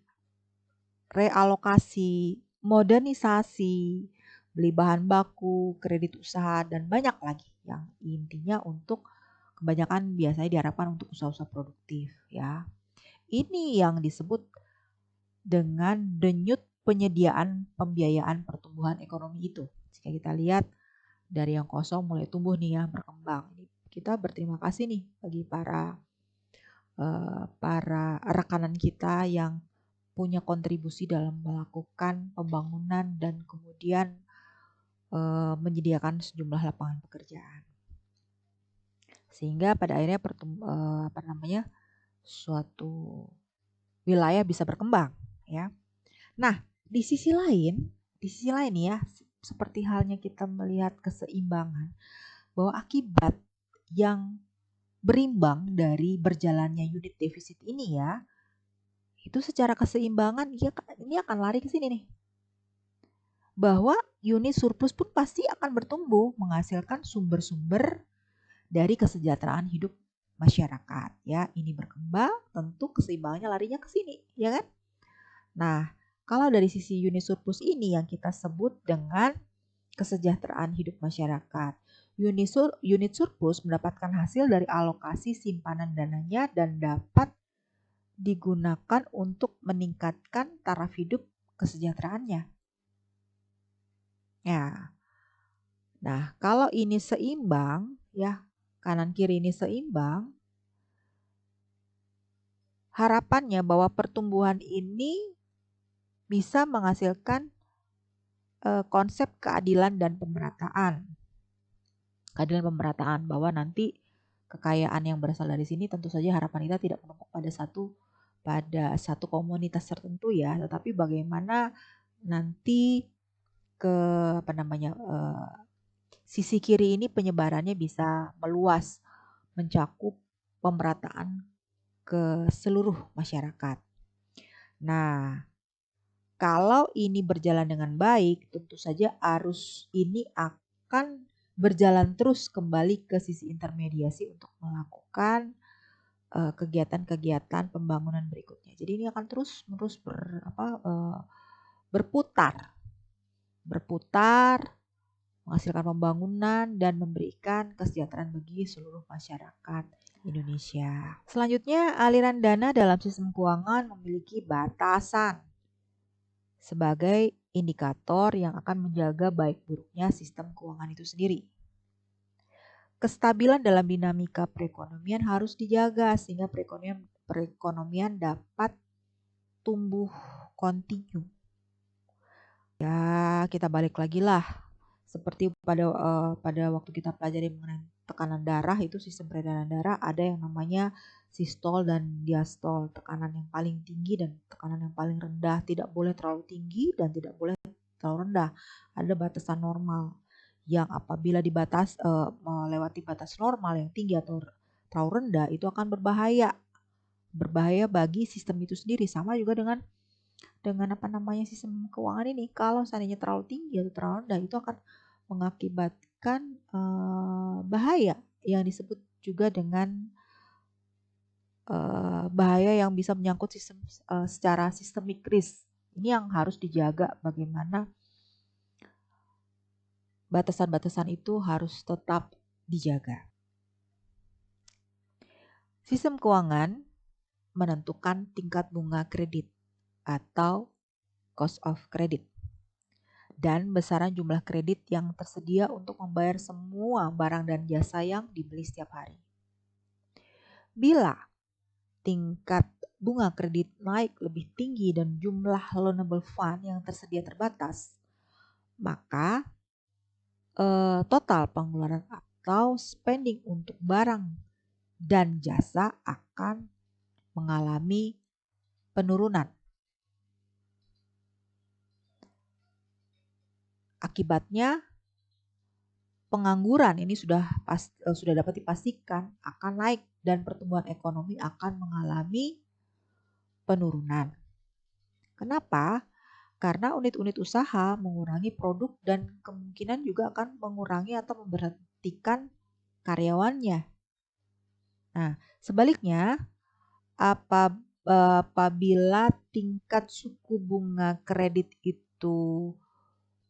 realokasi, modernisasi, beli bahan baku, kredit usaha, dan banyak lagi yang intinya untuk kebanyakan biasanya diharapkan untuk usaha-usaha produktif ya. Ini yang disebut dengan denyut penyediaan pembiayaan pertumbuhan ekonomi itu. Jika kita lihat dari yang kosong mulai tumbuh nih ya, berkembang. Kita berterima kasih nih bagi para rekanan kita yang punya kontribusi dalam melakukan pembangunan dan kemudian menyediakan sejumlah lapangan pekerjaan. Sehingga pada akhirnya suatu wilayah bisa berkembang ya. Nah, di sisi lain ya, seperti halnya kita melihat keseimbangan bahwa akibat yang berimbang dari berjalannya unit defisit ini ya, itu secara keseimbangan ini akan lari ke sini nih. Bahwa unit surplus pun pasti akan bertumbuh menghasilkan sumber-sumber dari kesejahteraan hidup masyarakat ya. Ini berkembang, tentu keseimbangannya larinya ke sini, ya kan? Nah, kalau dari sisi unit surplus ini yang kita sebut dengan kesejahteraan hidup masyarakat. Unit surplus mendapatkan hasil dari alokasi simpanan dananya dan dapat digunakan untuk meningkatkan taraf hidup kesejahteraannya. Ya. Nah, kalau ini seimbang ya, kanan kiri ini seimbang, harapannya bahwa pertumbuhan ini bisa menghasilkan konsep keadilan dan pemerataan. Keadilan pemerataan bahwa nanti kekayaan yang berasal dari sini tentu saja harapan kita tidak menumpuk pada satu komunitas tertentu ya, tetapi bagaimana nanti sisi kiri ini penyebarannya bisa meluas, mencakup pemerataan ke seluruh masyarakat. Nah, kalau ini berjalan dengan baik, tentu saja arus ini akan berjalan terus kembali ke sisi intermediasi untuk melakukan kegiatan-kegiatan pembangunan berikutnya. Jadi ini akan terus-menerus berputar, menghasilkan pembangunan dan memberikan kesejahteraan bagi seluruh masyarakat Indonesia. Selanjutnya, aliran dana dalam sistem keuangan memiliki batasan sebagai indikator yang akan menjaga baik buruknya sistem keuangan itu sendiri. Kestabilan dalam dinamika perekonomian harus dijaga sehingga perekonomian dapat tumbuh kontinu. Ya, kita balik lagi lah. Seperti pada waktu kita pelajari mengenai tekanan darah, itu sistem peredaran darah ada yang namanya sistol dan diastol, tekanan yang paling tinggi dan tekanan yang paling rendah, tidak boleh terlalu tinggi dan tidak boleh terlalu rendah. Ada batasan normal yang apabila melewati batas normal yang tinggi atau terlalu rendah itu akan berbahaya bagi sistem itu sendiri. Sama juga dengan sistem keuangan ini. Kalau seandainya terlalu tinggi atau terlalu rendah itu akan mengakibatkan bahaya yang disebut juga dengan bahaya yang bisa menyangkut sistem secara sistemik risk. Ini yang harus dijaga, bagaimana batasan-batasan itu harus tetap dijaga. Sistem keuangan menentukan tingkat bunga kredit atau cost of credit dan besaran jumlah kredit yang tersedia untuk membayar semua barang dan jasa yang dibeli setiap hari. Bila tingkat bunga kredit naik lebih tinggi dan jumlah loanable fund yang tersedia terbatas, maka total pengeluaran atau spending untuk barang dan jasa akan mengalami penurunan. Akibatnya pengangguran ini sudah dapat dipastikan akan naik dan pertumbuhan ekonomi akan mengalami penurunan. Kenapa? Karena unit-unit usaha mengurangi produk dan kemungkinan juga akan mengurangi atau memberhentikan karyawannya. Nah, sebaliknya, apabila tingkat suku bunga kredit itu itu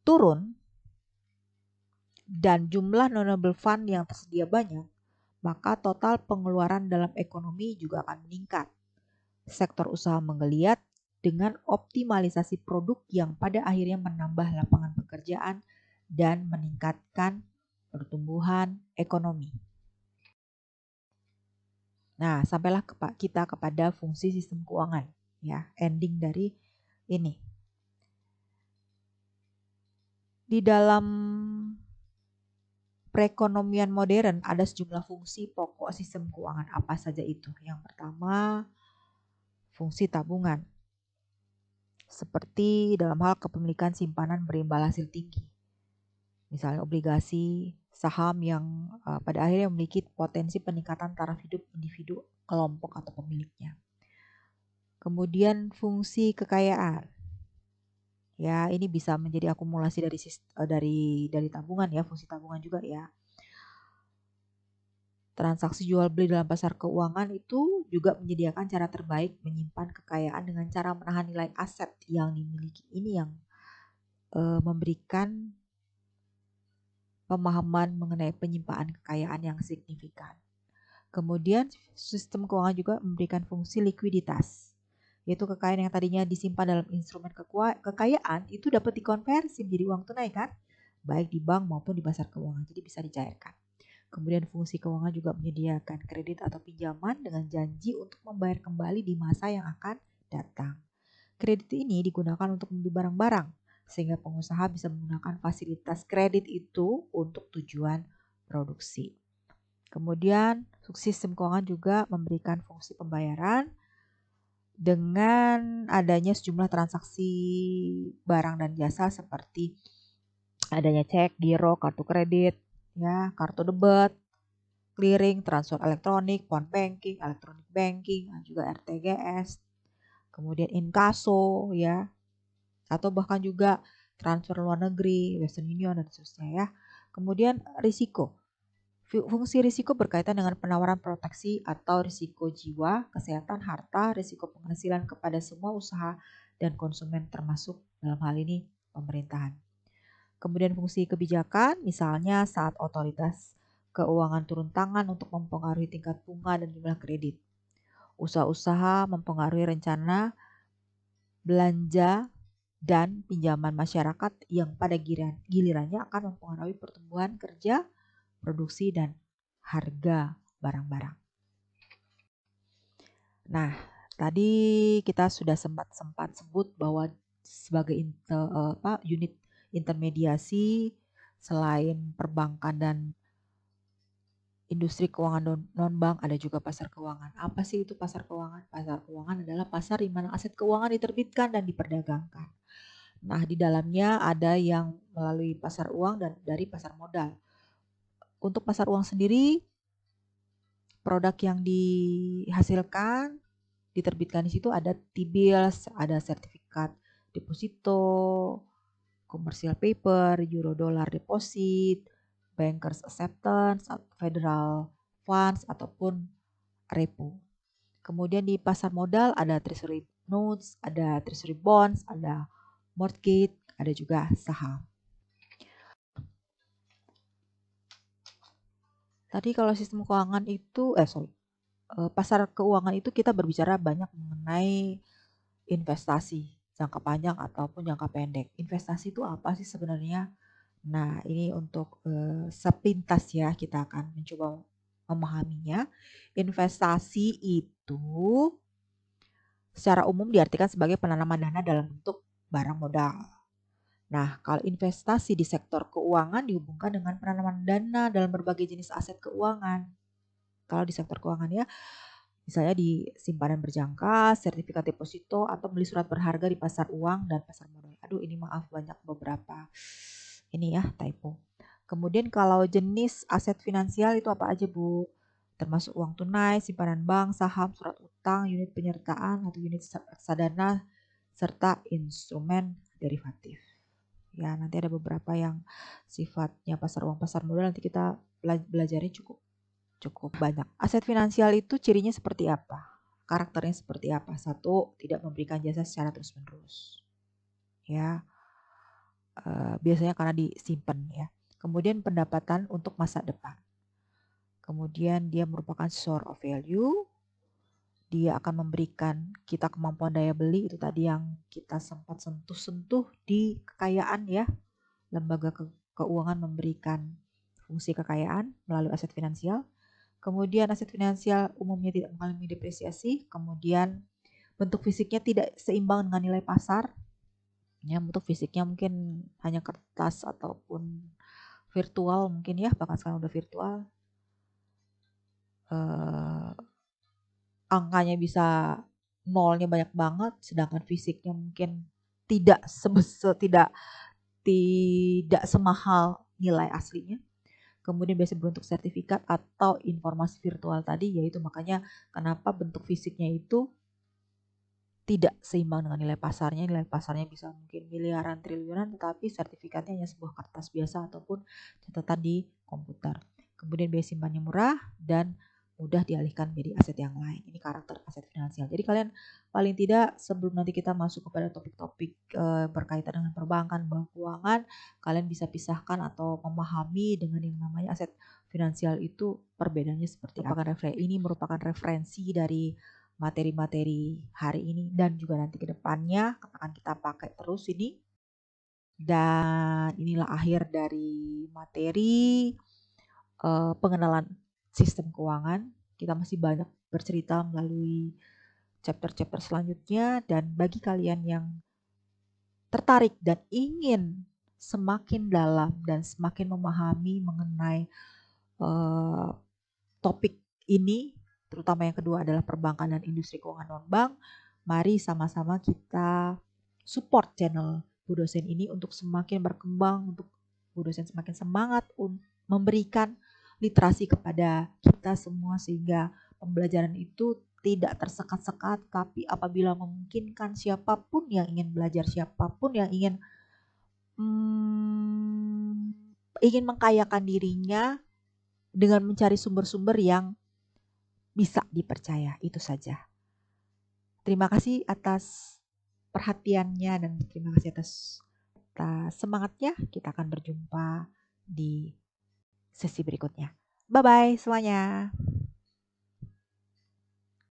turun dan jumlah non-nobel fund yang tersedia banyak, maka total pengeluaran dalam ekonomi juga akan meningkat. Sektor usaha menggeliat dengan optimalisasi produk yang pada akhirnya menambah lapangan pekerjaan dan meningkatkan pertumbuhan ekonomi. Nah, sampailah kita kepada fungsi sistem keuangan, ya, ending dari ini. Di dalam perekonomian modern ada sejumlah fungsi pokok sistem keuangan. Apa saja itu? Yang pertama, fungsi tabungan. Seperti dalam hal kepemilikan simpanan berimbal hasil tinggi. Misalnya obligasi, saham yang pada akhirnya memiliki potensi peningkatan taraf hidup individu, kelompok atau pemiliknya. Kemudian fungsi kekayaan. Ya, ini bisa menjadi akumulasi dari tabungan ya, fungsi tabungan juga ya. Transaksi jual beli dalam pasar keuangan itu juga menyediakan cara terbaik menyimpan kekayaan dengan cara menahan nilai aset yang dimiliki. Ini yang memberikan pemahaman mengenai penyimpanan kekayaan yang signifikan. Kemudian sistem keuangan juga memberikan fungsi likuiditas, yaitu kekayaan yang tadinya disimpan dalam instrumen kekayaan itu dapat dikonversi menjadi uang tunai kan, baik di bank maupun di pasar keuangan, jadi bisa dicairkan. Kemudian fungsi keuangan juga menyediakan kredit atau pinjaman dengan janji untuk membayar kembali di masa yang akan datang. Kredit ini digunakan untuk membeli barang-barang, sehingga pengusaha bisa menggunakan fasilitas kredit itu untuk tujuan produksi. Kemudian sistem keuangan juga memberikan fungsi pembayaran dengan adanya sejumlah transaksi barang dan jasa seperti adanya cek, giro, kartu kredit, ya, kartu debit, clearing, transfer elektronik, phone banking, electronic banking, dan juga RTGS, kemudian inkaso, ya, atau bahkan juga transfer luar negeri, Western Union, dan seterusnya ya. Kemudian risiko. Fungsi risiko berkaitan dengan penawaran proteksi atau risiko jiwa, kesehatan, harta, risiko penghasilan kepada semua usaha dan konsumen termasuk dalam hal ini pemerintahan. Kemudian fungsi kebijakan, misalnya saat otoritas keuangan turun tangan untuk mempengaruhi tingkat bunga dan jumlah kredit. Usaha-usaha mempengaruhi rencana belanja dan pinjaman masyarakat yang pada gilirannya akan mempengaruhi pertumbuhan kerja, produksi, dan harga barang-barang. Nah, tadi kita sudah sempat sebut bahwa sebagai unit intermediasi selain perbankan dan industri keuangan non-bank, ada juga pasar keuangan. Apa sih itu pasar keuangan? Pasar keuangan adalah pasar di mana aset keuangan diterbitkan dan diperdagangkan. Nah, di dalamnya ada yang melalui pasar uang dan dari pasar modal. Untuk pasar uang sendiri, produk yang dihasilkan, diterbitkan di situ ada T-bills, ada sertifikat deposito, commercial paper, euro dollar deposit, bankers acceptance, federal funds, ataupun repo. Kemudian di pasar modal ada treasury notes, ada treasury bonds, ada mortgage, ada juga saham. Tadi kalau sistem keuangan itu, pasar keuangan itu kita berbicara banyak mengenai investasi jangka panjang ataupun jangka pendek. Investasi itu apa sih sebenarnya? Nah, ini untuk sepintas ya kita akan mencoba memahaminya. Investasi itu secara umum diartikan sebagai penanaman dana dalam bentuk barang modal. Nah, kalau investasi di sektor keuangan dihubungkan dengan penanaman dana dalam berbagai jenis aset keuangan. Kalau di sektor keuangan ya, misalnya di simpanan berjangka, sertifikat deposito, atau beli surat berharga di pasar uang dan pasar modal. Aduh, ini maaf banyak beberapa ini ya typo. Kemudian kalau jenis aset finansial itu apa aja Bu? Termasuk uang tunai, simpanan bank, saham, surat utang, unit penyertaan atau unit reksadana, serta instrumen derivatif. Ya, nanti ada beberapa yang sifatnya pasar uang, pasar modal, nanti kita belajarnya cukup banyak. Aset finansial itu cirinya seperti apa? Karakternya seperti apa? Satu, tidak memberikan jasa secara terus-menerus. Ya. biasanya karena disimpan ya. Kemudian pendapatan untuk masa depan. Kemudian dia merupakan source of value. Dia akan memberikan kita kemampuan daya beli, itu tadi yang kita sempat sentuh-sentuh di kekayaan ya. Lembaga keuangan memberikan fungsi kekayaan melalui aset finansial. Kemudian aset finansial umumnya tidak mengalami depresiasi. Kemudian bentuk fisiknya tidak seimbang dengan nilai pasar. Ya, bentuk fisiknya mungkin hanya kertas ataupun virtual mungkin ya, bahkan sekarang udah virtual. Angkanya bisa nolnya banyak banget, sedangkan fisiknya mungkin tidak tidak semahal nilai aslinya. Kemudian biasanya berbentuk sertifikat atau informasi virtual tadi, yaitu makanya kenapa bentuk fisiknya itu tidak seimbang dengan nilai pasarnya. Nilai pasarnya bisa mungkin miliaran, triliunan, tetapi sertifikatnya hanya sebuah kertas biasa ataupun catatan di komputer. Kemudian biaya simpannya murah dan mudah dialihkan menjadi aset yang lain. Ini karakter aset finansial. Jadi kalian paling tidak sebelum nanti kita masuk kepada topik-topik berkaitan dengan perbankan, bank keuangan, kalian bisa pisahkan atau memahami dengan yang namanya aset finansial itu perbedaannya seperti apa. Ini merupakan referensi dari materi-materi hari ini dan juga nanti ke depannya akan kita pakai terus ini. Dan inilah akhir dari materi pengenalan sistem keuangan. Kita masih banyak bercerita melalui chapter-chapter selanjutnya, dan bagi kalian yang tertarik dan ingin semakin dalam dan semakin memahami mengenai topik ini, terutama yang kedua adalah perbankan dan industri keuangan non-bank, mari sama-sama kita support channel Bu Dosen ini untuk semakin berkembang, untuk Bu Dosen semakin semangat memberikan literasi kepada kita semua sehingga pembelajaran itu tidak tersekat-sekat, tapi apabila memungkinkan siapapun yang ingin belajar, siapapun yang ingin mengkayakan dirinya dengan mencari sumber-sumber yang bisa dipercaya, itu saja. Terima kasih atas perhatiannya dan terima kasih atas semangatnya. Kita akan berjumpa di sesi berikutnya. Bye-bye semuanya.